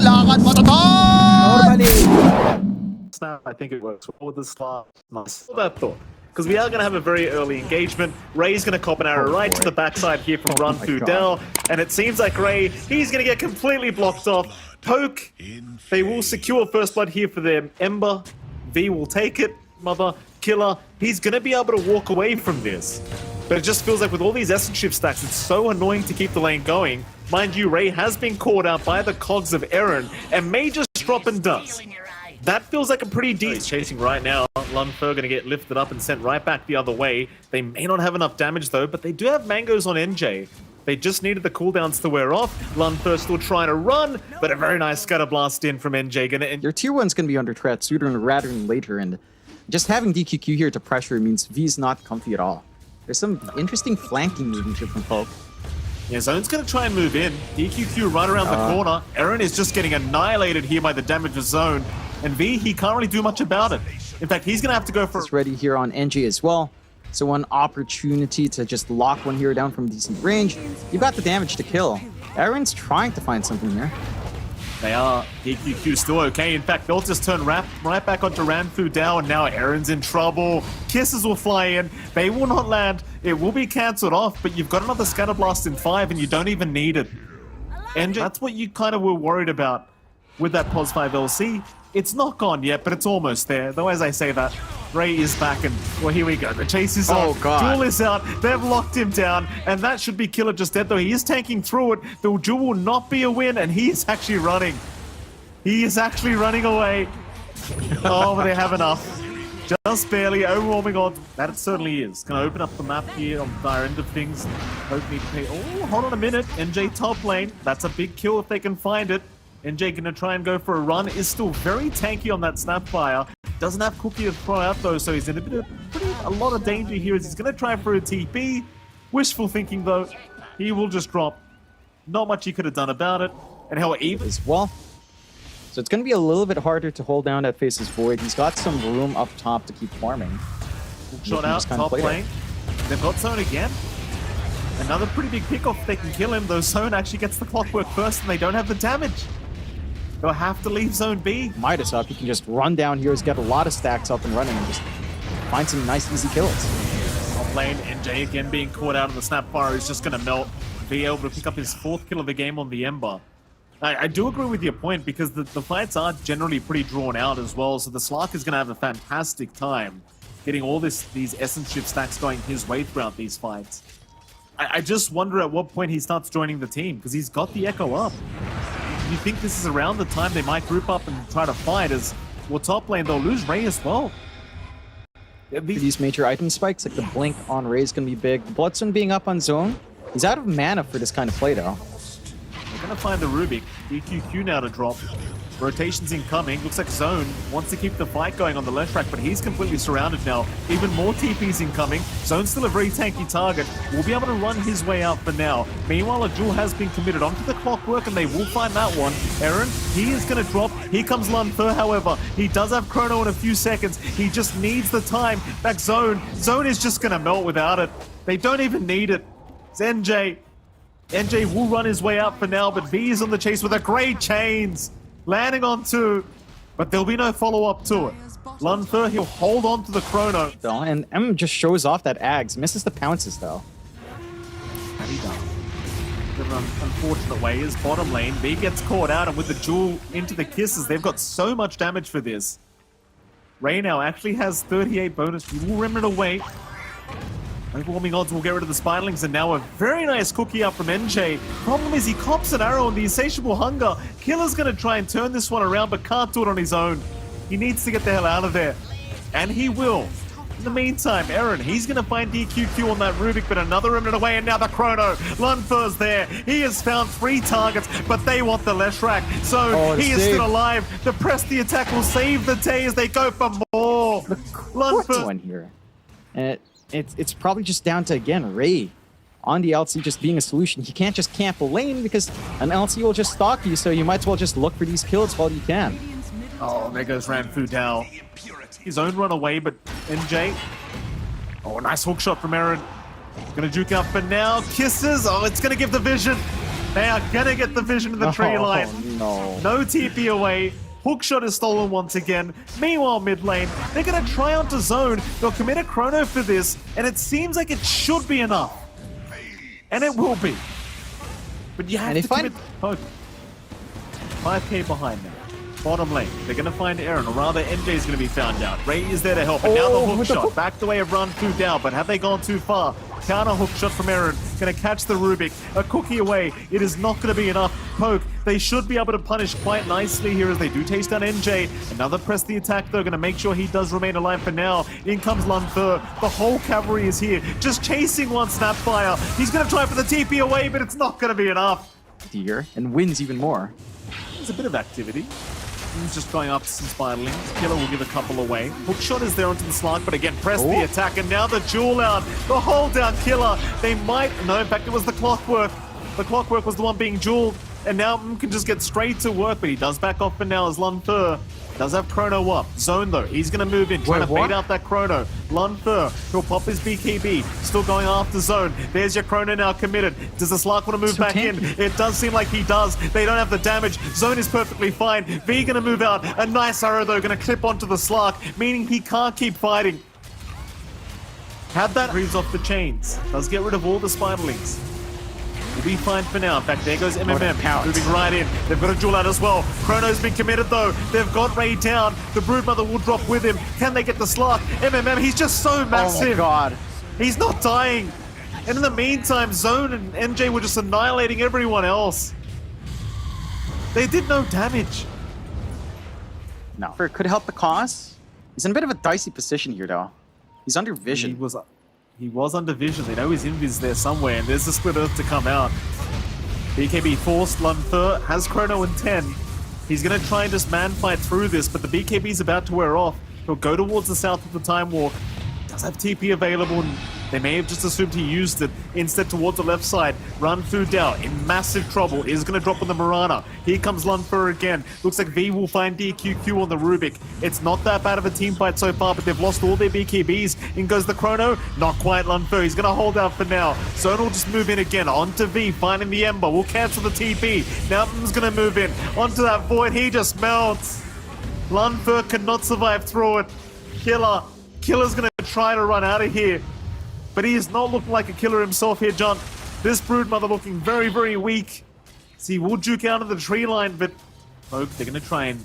lakad matatak! Normally. Snap, I think it works well with this class. Nice. Hold that thought. Because we are going to have a very early engagement. Ray's going to cop an arrow right to the backside here from Run Through Dell. And it seems like Ray, he's going to get completely blocked off. Poke, they will secure first blood here for them. Ember, V will take it. Mother, Killer, he's going to be able to walk away from this. But it just feels like with all these essence shift stacks, it's so annoying to keep the lane going. Mind you, Ray has been caught out by the cogs of Aaron and may just drop and dust. That feels like a pretty deep. He's chasing right now. Lunfer gonna get lifted up and sent right back the other way. They may not have enough damage though, but they do have mangoes on NJ. They just needed the cooldowns to wear off. Lunfer still trying to run, but a very nice scatter blast in from NJ. Your tier 1's gonna be under threat sooner rather than later, and just having DQQ here to pressure means V's not comfy at all. There's some interesting flanking movement here from Poke. Yeah, Zone's gonna try and move in. DQQ right around the corner. Aaron is just getting annihilated here by the damage of Zone. And V, he can't really do much about it. In fact, he's gonna have to go for... It's ready here on NJ as well. So one opportunity to just lock one here down from decent range. You got the damage to kill. Aaron's trying to find something here. They are. DQQ still okay. In fact, they'll just turn right back onto Ramfu Dow, and now Aaron's in trouble. Kisses will fly in. They will not land. It will be cancelled off, but you've got another Scatter Blast in 5, and you don't even need it. And that's what you kind of were worried about with that POS 5 LC. It's not gone yet, but it's almost there. Though as I say that, Ray is back and, well, here we go. The chase is on. Jewel is out. They've locked him down, and that should be Killer just dead, though he is tanking through it. The Jewel will not be a win, and he is actually running. He is actually running away. Oh, but they have enough. Just barely overwhelming odds. That it certainly is. Gonna open up the map here on the end of things. Hope need to pay. Oh, hold on a minute. NJ top lane. That's a big kill if they can find it. NJ gonna try and go for a run, is still very tanky on that Snapfire. Doesn't have Cookie to throw out though, so he's in a lot of danger here as he's gonna try for a TP. Wishful thinking though, he will just drop. Not much he could have done about it. And how even as well. So it's gonna be a little bit harder to hold down that Face's Void. He's got some room up top to keep farming. Shot out, top lane. They've got Zone again. Another pretty big pickoff if they can kill him, though Zone actually gets the clockwork first and they don't have the damage. They'll have to leave Zone B. Midas up, he can just run down here, he's got a lot of stacks up and running and just find some nice easy kills. Top lane, NJ again being caught out of the Snapfire is just going to melt. Be able to pick up his 4th kill of the game on the Ember. I do agree with your point because the fights are generally pretty drawn out as well, so the Slark is going to have a fantastic time getting all these essence shift stacks going his way throughout these fights. I just wonder at what point he starts joining the team because he's got the Echo up. Do you think this is around the time they might group up and try to fight? As well, top lane they'll lose Ray as well. These major item spikes, like the blink on Ray is going to be big. Bloodstone being up on Zone, he's out of mana for this kind of play though. They're going to find the Rubik. DQQ now to drop. Rotations incoming. Looks like Zone wants to keep the fight going on the left track, but he's completely surrounded now. Even more TPs incoming. Zone's still a very tanky target. Will be able to run his way out for now. Meanwhile, a duel has been committed onto the clockwork, and they will find that one. Aaron, he is going to drop. Here comes Lunfer, however. He does have Chrono in a few seconds. He just needs the time. Back Zone. Zone is just going to melt without it. They don't even need it. It's NJ. NJ will run his way out for now, but V is on the chase with a great chains. Landing on 2, but there'll be no follow-up to it. Lunfer, he'll hold on to the Chrono. And M just shows off that Ags, misses the pounces though. How he done? In an unfortunate way, his bottom lane, B gets caught out, and with the duel into the kisses, they've got so much damage for this. Ray now actually has 38 bonus. He will remnant away. Overwhelming odds will get rid of the Spiderlings, and now a very nice cookie up from NJ. Problem is he cops an arrow on the Insatiable Hunger. Killer's going to try and turn this one around, but can't do it on his own. He needs to get the hell out of there. And he will. In the meantime, Aaron, he's going to find DQQ on that Rubik, but another remnant away, and now the Chrono. Lunfer's there. He has found 3 targets, but they want the Leshrac. So he is still alive. The press the attack will save the day as they go for more. Lunfer one here. And it's probably just down to, again, Ray on the LC just being a solution. He can't just camp a lane because an LC will just stalk you, so you might as well just look for these kills while you can. Oh, there goes Ramfu Dow. His own run away, but NJ. Oh, nice hook shot from Aaron. Gonna juke out for now. Kisses. Oh, it's gonna give the vision. They are gonna get the vision of the tree line. No. No TP away. Hookshot is stolen once again. Meanwhile, mid lane, they're going to try onto zone. They'll commit a chrono for this, and it seems like it should be enough. And it will be. But you have to commit... Oh, 5k behind now. Bottom lane, they're going to find Aaron, or rather NJ is going to be found out. Ray is there to help, and now the hook shot. Back the way of run through down, but have they gone too far? Counter hook shot from Aaron, going to catch the Rubik. A cookie away, it is not going to be enough. Poke, they should be able to punish quite nicely here as they do taste down NJ. Another press the attack though, going to make sure he does remain alive for now. In comes Lunfer, the whole cavalry is here, just chasing one Snapfire. He's going to try for the TP away, but it's not going to be enough. Here, and wins even more. There's a bit of activity. He's just going up to some spiderlings. Killer will give a couple away. Hookshot is there onto the slug, but again, press the attack, and now the jewel out. The hold down Killer. They might... No, in fact, it was the Clockwork. The Clockwork was the one being jeweled, and now can just get straight to work, but he does back off for now as Lunfer does have Chrono up. Zone, though. He's going to move in, trying to bait out that Chrono. Lunfer, he'll pop his BKB. Still going after Zone. There's your Chrono now committed. Does the Slark want to move back in? It does seem like he does. They don't have the damage. Zone is perfectly fine. V going to move out. A nice arrow, though, going to clip onto the Slark, meaning he can't keep fighting. Had that reads off the chains. Does get rid of all the spiderlings. We'll be fine for now. In fact, there goes MMM, moving right in. They've got a duel out as well. Chrono's been committed though. They've got Ray down. The Broodmother will drop with him. Can they get the Slark? MMM, he's just so massive. Oh my god. He's not dying. And in the meantime, Zone and MJ were just annihilating everyone else. They did no damage. No. It could help the cause. He's in a bit of a dicey position here though. He's under vision. He was under vision. They know his invis there somewhere, and there's the split earth to come out. BKB forced. Lunfer has Chrono in 10. He's going to try and just man fight through this, but the BKB is about to wear off. He'll go towards the south of the Time Walk. Does have TP available, and they may have just assumed he used it. Instead, towards the left side, run through Dow in massive trouble. Is going to drop on the Mirana. Here comes Lunfer again. Looks like V will find DQQ on the Rubik. It's not that bad of a team fight so far, but they've lost all their BKBs. In goes the Chrono. Not quite Lunfer. He's going to hold out for now. Zone will just move in again. Onto V, finding the Ember. We'll cancel the TP. Mountain's going to move in. Onto that Void. He just melts. Lunfer cannot survive through it. Killer's going to try to run out of here. But he is not looking like a killer himself here, John. This Broodmother looking very, very weak. So he will juke out of the tree line, but Poke, they're going to try and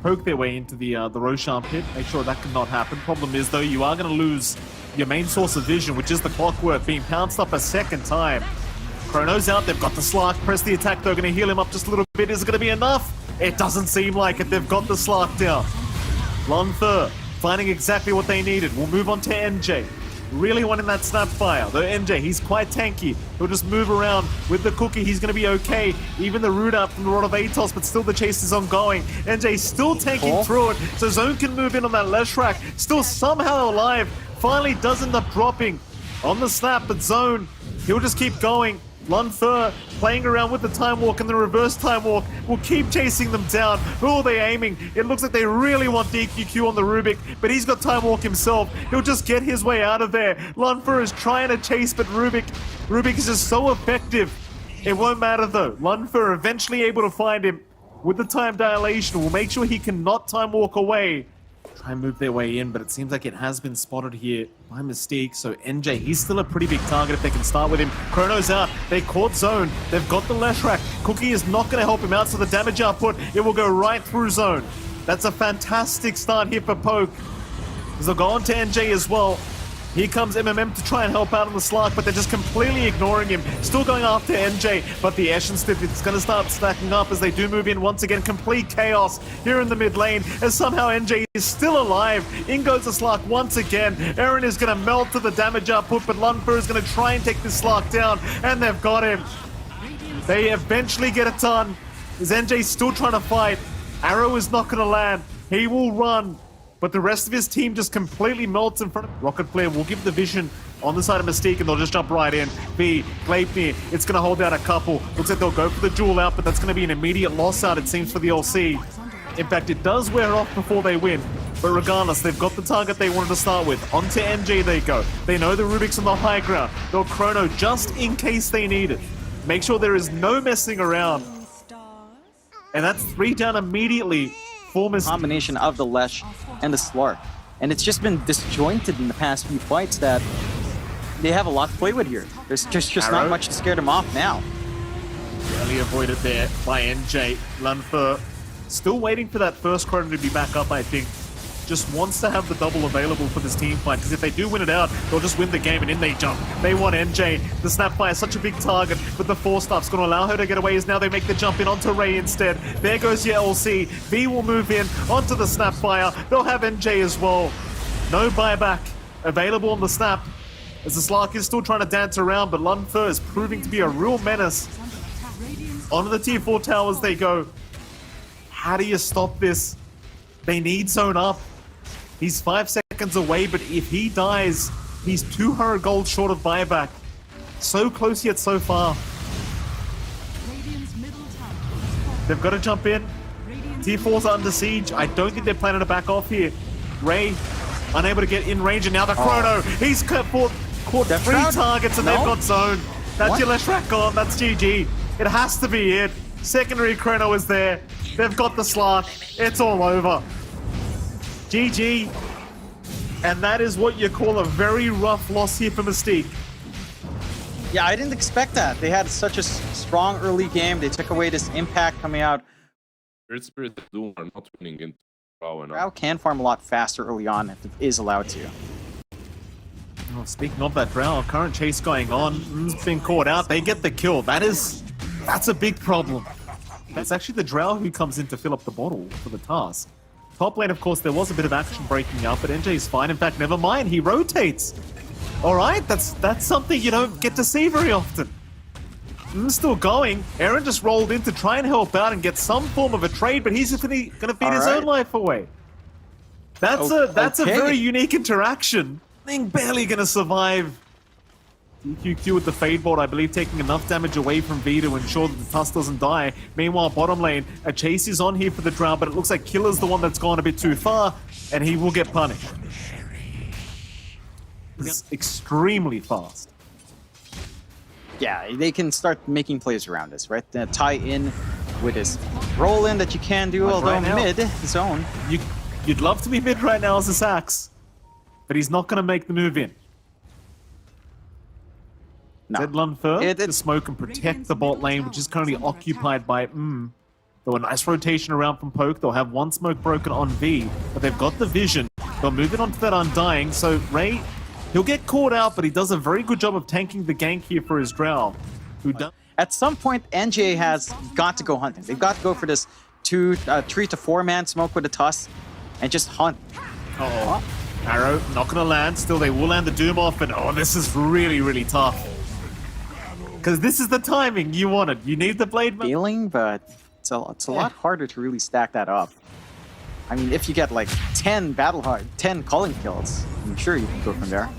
poke their way into the Roshan pit. Make sure that cannot happen. Problem is, though, you are going to lose your main source of vision, which is the Clockwork, being pounced up a second time. Chrono's out. They've got the Slark. Press the attack, though. Going to heal him up just a little bit. Is it going to be enough? It doesn't seem like it. They've got the Slark down. Lunfer finding exactly what they needed. We'll move on to NJ. Really wanting that Snapfire. Though MJ, he's quite tanky. He'll just move around with the cookie. He's going to be okay. Even the root out from the Rod of Atos, but still the chase is ongoing. NJ still tanking through it, so Zone can move in on that Leshrac. Still somehow alive. Finally does end up dropping on the snap, but Zone, he'll just keep going. Lunfer playing around with the Time Walk and the reverse Time Walk will keep chasing them down. Who are they aiming? It looks like they really want DQQ on the Rubik, but he's got Time Walk himself. He'll just get his way out of there. Lunfer is trying to chase, but Rubik is just so effective. It won't matter though. Lunfer eventually able to find him with the time dilation. Will make sure he cannot Time Walk away. Try and move their way in, but it seems like it has been spotted here by Mystique. So NJ, he's still a pretty big target if they can start with him. Chrono's out. They caught Zone. They've got the Leshrac. Cookie is not going to help him out, so the damage output, it will go right through Zone. That's a fantastic start here for Poke. They'll go on to NJ as well. Here comes MMM to try and help out on the Slark, but they're just completely ignoring him. Still going after NJ, but the Ashen Stiff, it's going to start stacking up as they do move in once again. Complete chaos here in the mid lane, as somehow NJ is still alive. In goes the Slark once again. Aaron is going to melt to the damage output, but Lunfer is going to try and take this Slark down, and they've got him. They eventually get it done. As NJ still trying to fight. Arrow is not going to land. He will run. But the rest of his team just completely melts in front of Rocket Flare. Will give the vision on the side of Mystique, and they'll just jump right in. B, Gleipnir, it's going to hold out a couple. Looks like they'll go for the duel out, but that's going to be an immediate loss out, it seems, for the LC. In fact, it does wear off before they win. But regardless, they've got the target they wanted to start with. Onto NJ they go. They know the Rubik's on the high ground. They'll Chrono just in case they need it. Make sure there is no messing around. And that's 3 down immediately for Mystique. Combination of the Lesh and the Slark. And it's just been disjointed in the past few fights that they have a lot to play with here. There's just not much to scare them off now. Barely avoided there by NJ. Lunfer still waiting for that first chrono to be back up, I think. Just wants to have the double available for this team fight, because if they do win it out, they'll just win the game, and in they jump. They want NJ. The Snapfire is such a big target, but the 4-staff's going to allow her to get away as now they make the jump in onto Ray instead. There goes your LC. V will move in onto the Snapfire. They'll have NJ as well. No buyback available on the Snap, as the Slark is still trying to dance around, but Lunfer is proving to be a real menace. Onto the tier 4 towers they go. How do you stop this? They need zone up. He's 5 seconds away, but if he dies, he's 200 gold short of buyback. So close yet so far. They've got to jump in. Tier 4s are under siege. I don't think they're planning to back off here. Ray, unable to get in range, and now the chrono. He's caught 3 targets, and they've got zone. That's your Leshrac gone. That's GG. It has to be it. Secondary chrono is there. They've got the Slark. It's all over. GG. And that is what you call a very rough loss here for Mystique. Yeah, I didn't expect that. They had such a strong early game. They took away this impact coming out. Spirit Doom are not winning into Drow and Drow can farm a lot faster early on if it is allowed to. Oh, speaking of that Drow, current chase going on. It's been caught out. They get the kill. That's a big problem. It's actually the Drow who comes in to fill up the bottle for the task. Top lane, of course, there was a bit of action breaking up, but NJ is fine. In fact, never mind. He rotates. All right, that's something you don't get to see very often. Still going. Aaron just rolled in to try and help out and get some form of a trade, but he's going to feed his own life away. That's a very unique interaction. Thing barely going to survive. DQQ with the Fade Bolt, I believe, taking enough damage away from V to ensure that the Tusk doesn't die. Meanwhile, bottom lane, a chase is on here for the Drow, but it looks like Killer's the one that's gone a bit too far, and he will get punished. It's extremely fast. Yeah, they can start making plays around this, right? Tie in with this roll in that you can do, Like although right now. mid zone. You'd love to be mid right now as a Sax, but he's not going to make the move in. No. Zed Lunfer to smoke and protect the bot lane, which is currently occupied by Though a nice rotation around from Poke. They'll have one smoke broken on V, but they've got the vision. They'll move it onto that Undying. So Ray, he'll get caught out, but he does a very good job of tanking the gank here for his Drow. At some point, NJ has got to go hunting. They've got to go for this 3 to 4 man smoke with the Tusk and just hunt. Oh, Arrow not going to land. Still, they will land the Doom off, and this is really, really tough. Because this is the timing you wanted. You need the Blade. Feeling, but it's a lot harder to really stack that up. I mean, if you get like 10 calling kills, I'm sure you can go from there.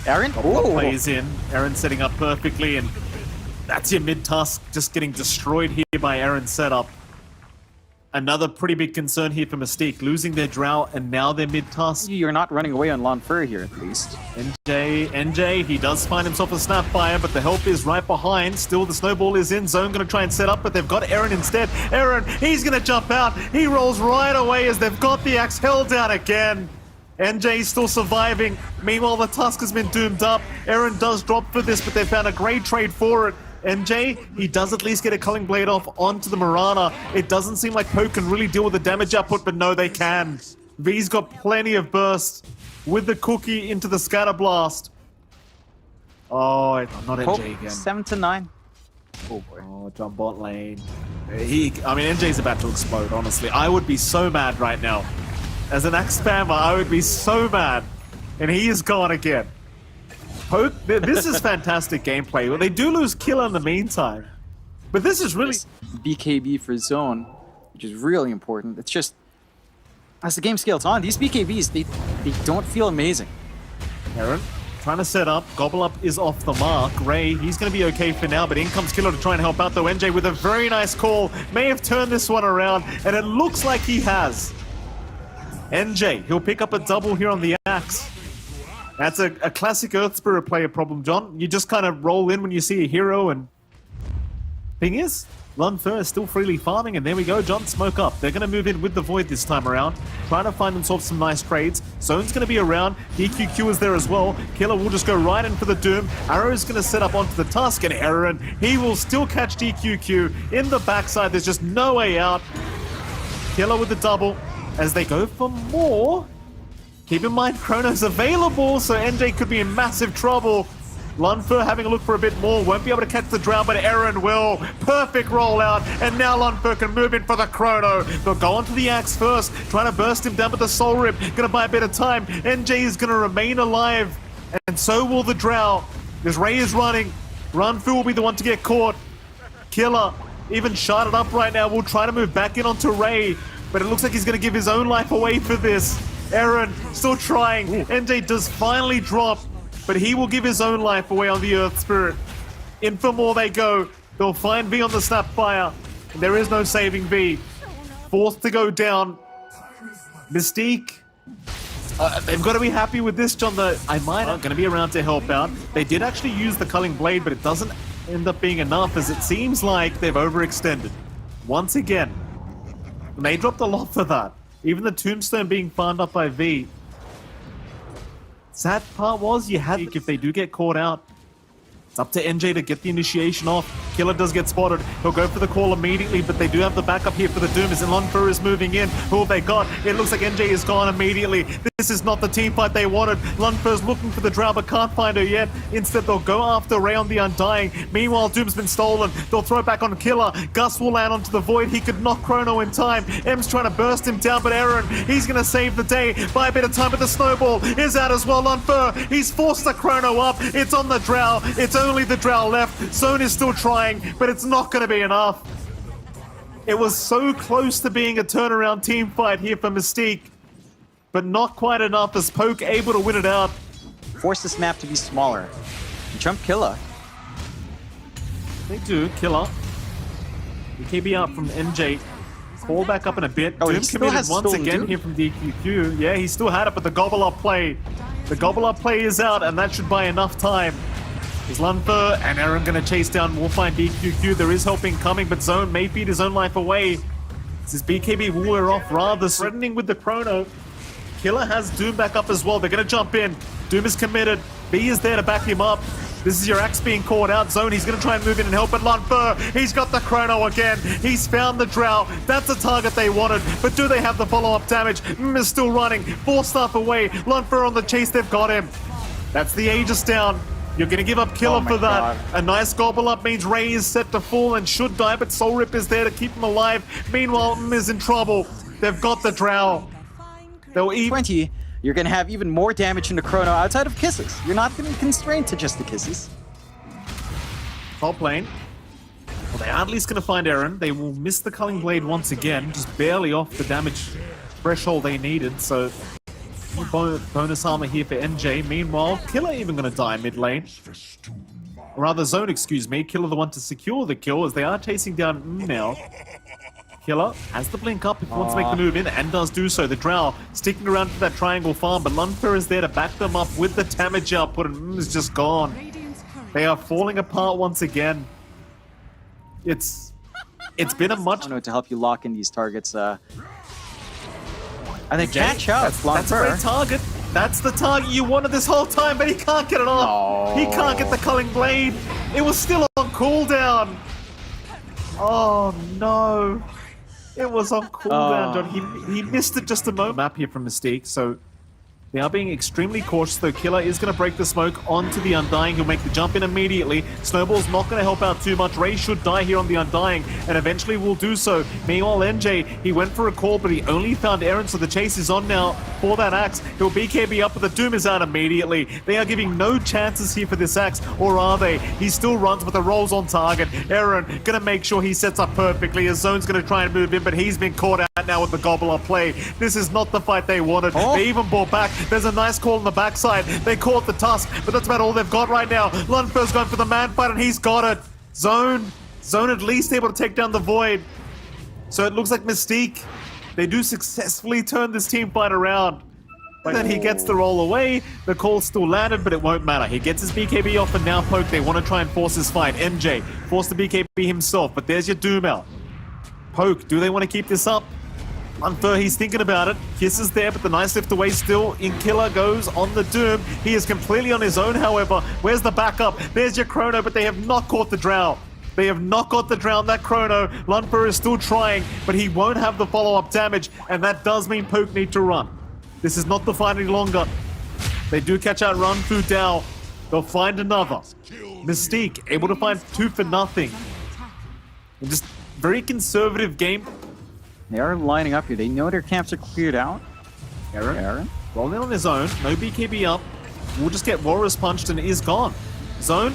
Aaron? Plays in. Aaron setting up perfectly, and that's your mid-Tusk just getting destroyed here by Aaron's setup. Another pretty big concern here for Mystique, losing their Drow and now their mid-Tusk. You're not running away on Lunfer here, at least. NJ, he does find himself a Snapfire, but the help is right behind. Still, the snowball is in. Zone going to try and set up, but they've got Aaron instead. Aaron, he's going to jump out. He rolls right away as they've got the axe held down again. NJ still surviving. Meanwhile, the Tusk has been doomed up. Aaron does drop for this, but they found a great trade for it. NJ, he does at least get a Culling Blade off onto the Mirana. It doesn't seem like Poke can really deal with the damage output, but no, they can. V's got plenty of burst with the cookie into the Scatter Blast. Oh, not NJ again. 7 to 9. Oh boy. Oh, jump bot lane. NJ's about to explode, honestly. I would be so mad right now. As an axe spammer, I would be so mad. And he is gone again. Poke, this is fantastic gameplay. Well, they do lose Killer in the meantime. But this is really... BKB for zone, which is really important. It's just, as the game scales on, these BKBs, they don't feel amazing. Aaron trying to set up. Gobble Up is off the mark. Ray, he's going to be okay for now, but in comes Killer to try and help out, though. NJ with a very nice call. May have turned this one around, and it looks like he has. NJ, he'll pick up a double here on the axe. That's a classic Earth Spirit player problem, John. You just kind of roll in when you see a hero and Thing is, Lunfer is still freely farming, and there we go, John, smoke up. They're going to move in with the Void this time around, trying to find themselves some nice trades. Zone's going to be around, DQQ is there as well. Killer will just go right in for the Doom. Arrow's going to set up onto the Tusk, and Aaron, he will still catch DQQ in the backside. There's just no way out. Killer with the double as they go for more. Keep in mind, Chrono's available, so NJ could be in massive trouble. Lunfer having a look for a bit more, won't be able to catch the Drow, but Aaron will. Perfect rollout, and now Lunfer can move in for the Chrono. They'll go onto the Axe first, trying to burst him down with the Soul Rip. Gonna buy a bit of time. NJ is gonna remain alive, and so will the Drow. As Ray is running, Runfu will be the one to get caught. Killer, even sharded up right now, will try to move back in onto Ray, but it looks like he's gonna give his own life away for this. Aaron still trying. NJ does finally drop, but he will give his own life away on the Earth Spirit. In for more they go. They'll find V on the Snapfire. There is no saving V. Fourth to go down. Mystique. They've got to be happy with this, John. I might not going to be around to help out. They did actually use the Culling Blade, but it doesn't end up being enough, as it seems like they've overextended. Once again. And they dropped a lot for that. Even the Tombstone being farmed up by V. Sad part was you had, if they do get caught out, it's up to NJ to get the initiation off. Killer does get spotted. He'll go for the call immediately, but they do have the backup here for the Doom as Lunfer is moving in. Who have they got? It looks like NJ is gone immediately. This is not the team fight they wanted. Lunfer's looking for the Drow, but can't find her yet. Instead, they'll go after Ray on the Undying. Meanwhile, Doom's been stolen. They'll throw it back on Killer. Gus will land onto the Void. He could knock Chrono in time. M's trying to burst him down, but Aaron, he's going to save the day by a bit of time, but the Snowball is out as well. Lunfer, he's forced the Chrono up. It's on the Drow. It's only the Drow left. Zone is still trying, but it's not going to be enough. It was so close to being a turnaround team fight here for Mystique, but not quite enough as Poke able to win it out. Force this map to be smaller. Jump Killer. They do. Killer. BKB out from NJ. Fall back up in a bit. Oh, Doom committed once again here from DQQ. Yeah, he still had it, but the Gobble Up play. The Gobble Up play is out, and that should buy enough time. Is Lunfer and Aaron gonna chase down? We'll find DQQ. There is help incoming, but Zone may feed his own life away. This is BKB will wear off rather, threatening with the Chrono. Killer has Doom back up as well. They're gonna jump in. Doom is committed. B is there to back him up. This is your Axe being caught out. Zone, he's gonna try and move in and help, but Lunfer, he's got the Chrono again. He's found the Drow. That's the target they wanted, but do they have the follow-up damage? Is still running. 4 staff away. Lunfer on the chase, they've got him. That's the Aegis down. You're going to give up Killer for that. A nice Gobble Up means Ray is set to fall and should die, but Soul Rip is there to keep him alive. Meanwhile, is in trouble. They've got the Drow. They'll eat 20, you're going to have even more damage into Chrono outside of kisses. You're not going to be constrained to just the kisses. top lane. Well, they are at least going to find Aaron. They will miss the Culling Blade once again, just barely off the damage threshold they needed, so bonus armor here for NJ. Meanwhile, Killer even going to die mid lane. Or rather, Zone, excuse me. Killer the one to secure the kill as they are chasing down now. Killer has the blink up if he wants to make the move in, and does do so. The Drow sticking around for that triangle farm, but Lunfer is there to back them up with the damage output, and is just gone. They are falling apart once again. It's been a much... To help you lock in these targets, I think catch up. That's a great target. That's the target you wanted this whole time, but he can't get it off. He can't get the Culling Blade. It was still on cooldown. Oh no. It was on cooldown, John. He missed it just a moment. Map here from Mystique, so they are being extremely cautious, though. Killer is going to break the smoke onto the Undying. He'll make the jump in immediately. Snowball's not going to help out too much. Ray should die here on the Undying, and eventually will do so. Meanwhile, NJ, he went for a call, but he only found Aaron, so the chase is on now for that Axe. He'll BKB up, but the Doom is out immediately. They are giving no chances here for this Axe, or are they? He still runs, but the roll's on target. Aaron going to make sure he sets up perfectly. His Zone's going to try and move in, but he's been caught out now with the Gobble Up play. This is not the fight they wanted. They even brought back. There's a nice call on the backside. They caught the Tusk, but that's about all they've got right now. Lunfer's going for the man fight, and he's got it. Zone at least able to take down the Void. So it looks like Mystique, they do successfully turn this team fight around. But then he gets the roll away. The call still landed, but it won't matter. He gets his BKB off, and now Poke, they want to try and force his fight. MJ, force the BKB himself, but there's your Doom out. Poke, do they want to keep this up? Unfair, he's thinking about it. Kiss is there, but the nice lift away still. In Killer goes on the Doom. He is completely on his own, however. Where's the backup? There's your Chrono, but they have not caught the Drow. They have not got the Drown, that Chrono. Lunfer is still trying, but he won't have the follow-up damage, and that does mean Poke need to run. This is not the fight any longer. They do catch out Run Fu Dao. They'll find another. Mystique, able to find 2 for nothing. And just very conservative game. They are lining up here. They know their camps are cleared out. Aaron. Rolling on his own. No BKB up. We'll just get Walrus punched and is gone. Zone.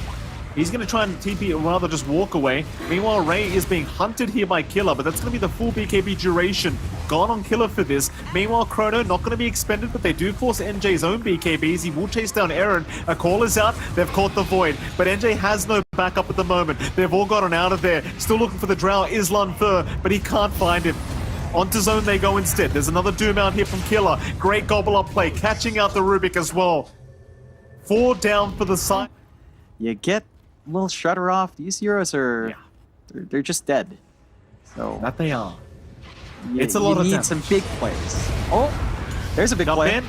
He's going to try and TP, or rather just walk away. Meanwhile, Ray is being hunted here by Killer, but that's going to be the full BKB duration. Gone on Killer for this. Meanwhile, Chrono not going to be expended, but they do force NJ's own BKBs. He will chase down Aaron. A call is out. They've caught the Void, but NJ has no backup at the moment. They've all gotten out of there. Still looking for the Drow is Lunfer, but he can't find him. Onto Zone they go instead. There's another Doom out here from Killer. Great gobble up play, catching out the Rubik as well. 4 down for the side. You get a little Shredder off. These heroes are... Yeah. They're just dead. So... That they are. You, It's a lot of need damage. some big plays. Oh! There's a big Up play. in.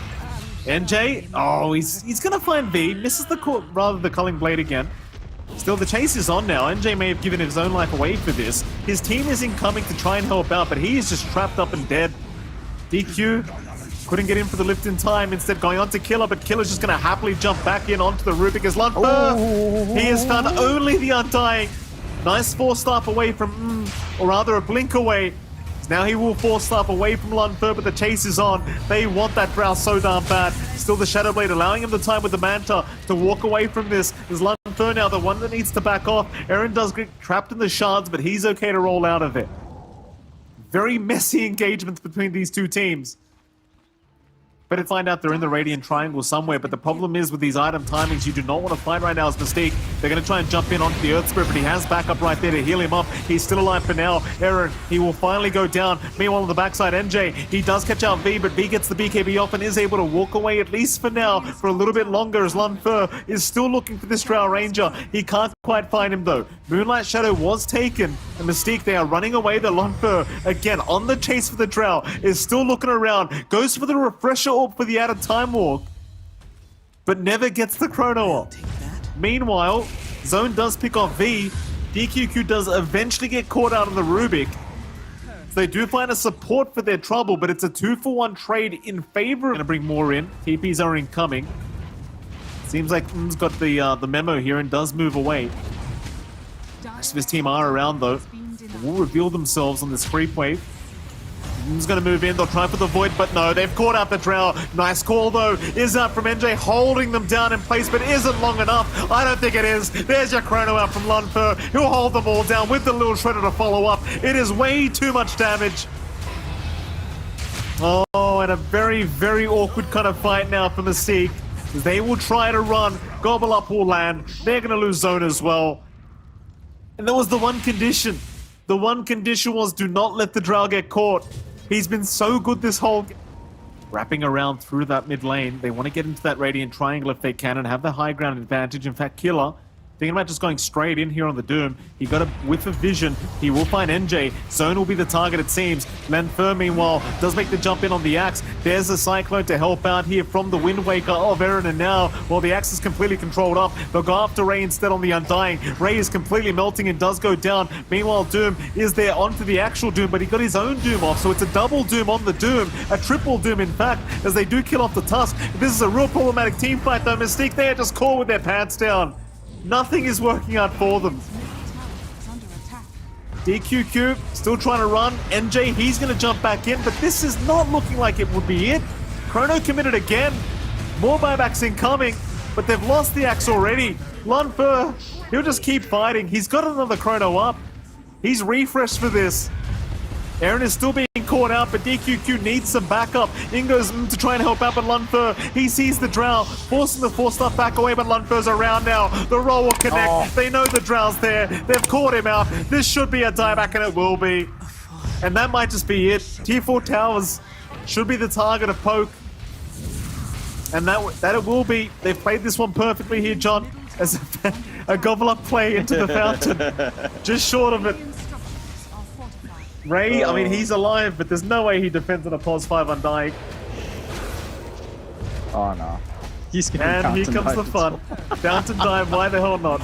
NJ. Oh, he's going to find V. Misses the rather the Culling Blade again. Still, the chase is on now. NJ may have given his own life away for this. His team is incoming to try and help out, but he is just trapped up and dead. DQ couldn't get in for the lift in time, instead going on to Killer, but Killer's just going to happily jump back in onto the Rubik as Lunfer. He has found only the Undying. Nice 4-star away from, or rather a blink away. Now he will 4-star away from Lunfer, but the chase is on. They want that Drow so darn bad. Still the Shadow Blade allowing him the time with the Manta to walk away from this. Is Lunfer now the one that needs to back off. Aaron does get trapped in the shards, but he's okay to roll out of it. Very messy engagements between these two teams. Better find out they're in the Radiant Triangle somewhere, but the problem is with these item timings, you do not want to fight right now as Mystique. They're going to try and jump in onto the Earth Spirit, but he has backup right there to heal him up. He's still alive for now. Aaron, he will finally go down. Meanwhile, on the backside, NJ, he does catch out V, but V gets the BKB off and is able to walk away, at least for now, for a little bit longer, as Lunfer is still looking for this Drow Ranger. He can't quite find him, though. Moonlight Shadow was taken, and Mystique, they are running away. The Lunfer, again, on the chase for the Drow, is still looking around, goes for the Refresher Orb for the added time walk, but never gets the Chrono Orb. Meanwhile, Zone does pick off V. DQQ does eventually get caught out on the Rubik. So they do find a support for their trouble, but it's a 2-for-1 trade in favor. Gonna bring more in. TPs are incoming. Seems like M's got the memo here and does move away. The rest of his team are around though. They will reveal themselves on this creep wave. M's gonna move in, they'll try for the Void, but no, they've caught out the Drow. Nice call though, is out from NJ, holding them down in place, but isn't long enough. I don't think it is. There's your Chrono out from Lunfer. He'll hold them all down with the little Shredder to follow up. It is way too much damage. Oh, and a very, very awkward kind of fight now for Mystique. They will try to run, Gobble Up will land. They're gonna lose Zone as well. And that was the one condition. The one condition was do not let the Drow get caught. He's been so good this whole game. Wrapping around through that mid lane. They want to get into that Radiant Triangle if they can and have the high ground advantage. In fact, Killer, thinking about just going straight in here on the Doom. He got a whiff of vision. He will find NJ. Zone will be the target, it seems. Lenfer, meanwhile, does make the jump in on the Axe. There's a Cyclone to help out here from the Wind Waker of Aaron, and now, while the Axe is completely controlled up, they'll go after Ray instead on the Undying. Ray is completely melting and does go down. Meanwhile, Doom is there onto the actual Doom, but he got his own Doom off, so it's a double Doom on the Doom. A triple Doom, in fact, as they do kill off the Tusk. This is a real problematic team fight, though. Mystique, they are just caught with their pants down. Nothing is working out for them. DQQ still trying to run. NJ, he's going to jump back in, but this is not looking like it would be it. Chrono committed again. More buybacks incoming, but they've lost the Axe already. Lunfer, he'll just keep fighting. He's got another Chrono up. He's refreshed for this. Aaron is still being caught out, but DQQ needs some backup. In goes to try and help out, but Lunfer, he sees the Drow, forcing the 4-star back away, but Lunfer's around now. The roll will connect. Oh. They know the Drow's there. They've caught him out. This should be a dieback, and it will be. And that might just be it. Tier 4 towers should be the target of Poke. And that it will be. They've played this one perfectly here, John, as a gobble up play into the fountain. Just short of it. Ray, I mean, he's alive, but there's no way he defends on a pause 5 undying. Oh no. He's gonna And here fountain comes the dive fun. Fountain dive, why the hell not?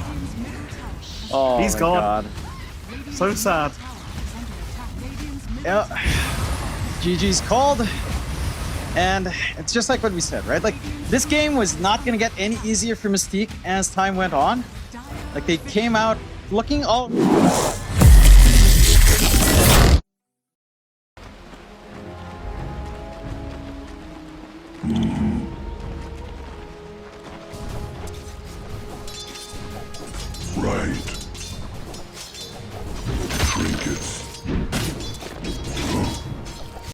Oh, He's my gone. God. So sad. Yeah. GG's called. And it's just like what we said, right? Like, this game was not gonna get any easier for Mystique as time went on. Like, they came out looking all...